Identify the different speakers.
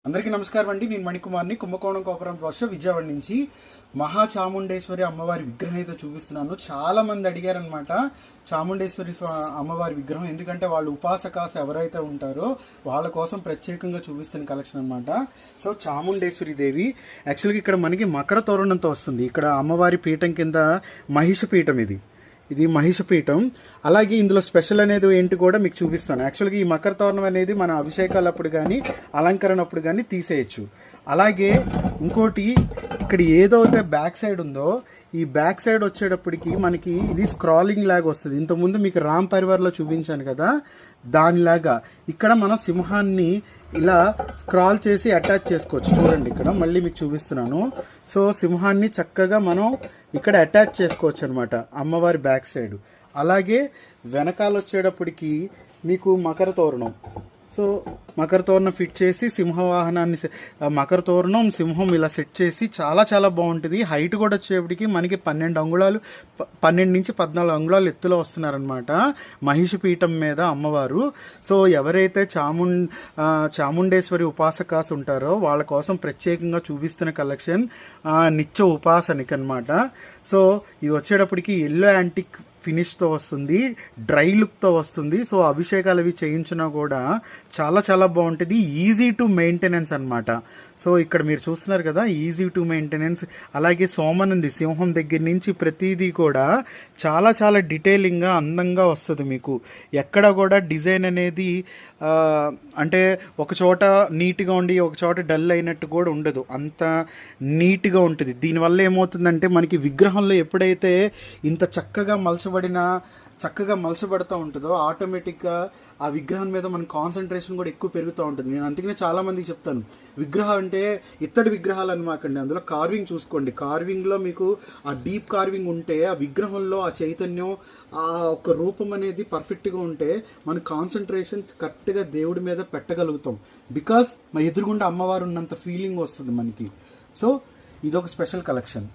Speaker 1: అందరికీ నమస్కారం అండి. నేను మణికుమార్ని, కుంభకోణం కోపరం రాష్ట్ర విజయవాడ నుంచి మహా చాముండేశ్వరి అమ్మవారి విగ్రహం అయితే చూపిస్తున్నాను. చాలా మంది అడిగారనమాట చాముండేశ్వరి అమ్మవారి విగ్రహం, ఎందుకంటే వాళ్ళు ఉపాసకాస ఎవరైతే ఉంటారో వాళ్ళ కోసం ప్రత్యేకంగా చూపిస్తున్న కలెక్షన్ అనమాట. సో చాముండేశ్వరి దేవి యాక్చువల్గా ఇక్కడ మనకి మకర తోరణంతో వస్తుంది. ఇక్కడ అమ్మవారి పీఠం కింద మహిష పీఠం, ఇది మహిషపీఠం. అలాగే ఇందులో స్పెషల్ అనేది ఏంటి కూడా మీకు చూపిస్తాను. యాక్చువల్గా ఈ మకర తోరణం అనేది మన అభిషేకాలప్పుడు కానీ అలంకరణ అప్పుడు కానీ తీసేయచ్చు. అలాగే ఇంకోటి ఇక్కడ ఏదైతే బ్యాక్ సైడ్ ఉందో ఈ బ్యాక్ సైడ్ వచ్చేటప్పటికి మనకి ఇది స్క్రాలింగ్ లాగా వస్తుంది. ఇంతకుముందు మీకు రామ్ పరివార్లో చూపించాను కదా, దానిలాగా ఇక్కడ మనం సింహాన్ని ఇలా స్క్రాల్ చేసి అటాచ్ చేసుకోవచ్చు. చూడండి ఇక్కడ మళ్ళీ మీకు చూపిస్తున్నాను. సో సింహాన్ని చక్కగా మనం ఇక్కడ అటాచ్ చేసుకోవచ్చు అనమాట అమ్మవారి బ్యాక్ సైడ్. అలాగే వెనకాల వచ్చేటప్పటికి మీకు మకర తోరణం, సో మకర తోరణం ఫిట్ చేసి సింహవాహనాన్ని మకర తోరణం సింహం ఇలా సెట్ చేసి చాలా చాలా బాగుంటుంది. హైట్ కూడా వచ్చేప్పటికి మనకి 12 నుంచి 14 అంగుళాలు ఎత్తులో వస్తున్నారనమాట మహిష పీఠం మీద అమ్మవారు. సో ఎవరైతే చాముండేశ్వరి ఉపాసకాస్ ఉంటారో వాళ్ళ కోసం ప్రత్యేకంగా చూపిస్తున్న కలెక్షన్ నిత్య ఉపాసనకి అనమాట. సో ఇది వచ్చేటప్పటికి ఎల్లో యాంటిక్ ఫినిష్తో వస్తుంది, డ్రై లుక్తో వస్తుంది. సో అభిషేకాలు అవి చేయించినా కూడా చాలా చాలా బాగుంటుంది. ఈజీ టు మెయింటెనెన్స్ అనమాట. సో ఇక్కడ మీరు చూస్తున్నారు కదా, ఈజీ టు మెయింటెనెన్స్. అలాగే సోమనంది సింహం దగ్గర నుంచి ప్రతిదీ కూడా చాలా చాలా డీటెయిలింగ్గా అందంగా వస్తుంది. మీకు ఎక్కడ కూడా డిజైన్ అనేది అంటే ఒక చోట నీట్గా ఉండి ఒక చోట డల్ అయినట్టు కూడా ఉండదు, అంత నీట్గా ఉంటుంది. దీనివల్ల ఏమవుతుందంటే మనకి విగ్రహంలో ఎప్పుడైతే ఇంత చక్కగా మలచబడుతూ ఉంటుందో ఆటోమేటిక్గా ఆ విగ్రహం మీద మన కాన్సన్ట్రేషన్ కూడా ఎక్కువ పెరుగుతూ ఉంటుంది. నేను అందుకనే చాలామందికి చెప్తాను, విగ్రహం అంటే ఇత్తడి విగ్రహాలు అనమాకండి, అందులో కార్వింగ్ చూసుకోండి. కార్వింగ్లో మీకు ఆ డీప్ కార్వింగ్ ఉంటే ఆ విగ్రహంలో ఆ చైతన్యం ఆ ఒక రూపం అనేది పర్ఫెక్ట్గా ఉంటే మన కాన్సన్ట్రేషన్ కరెక్ట్గా దేవుడి మీద పెట్టగలుగుతాం. బికాస్ మా ఎదురుగుండా అమ్మవారు ఉన్నంత ఫీలింగ్ వస్తుంది మనకి. సో ఇదొక స్పెషల్ కలెక్షన్.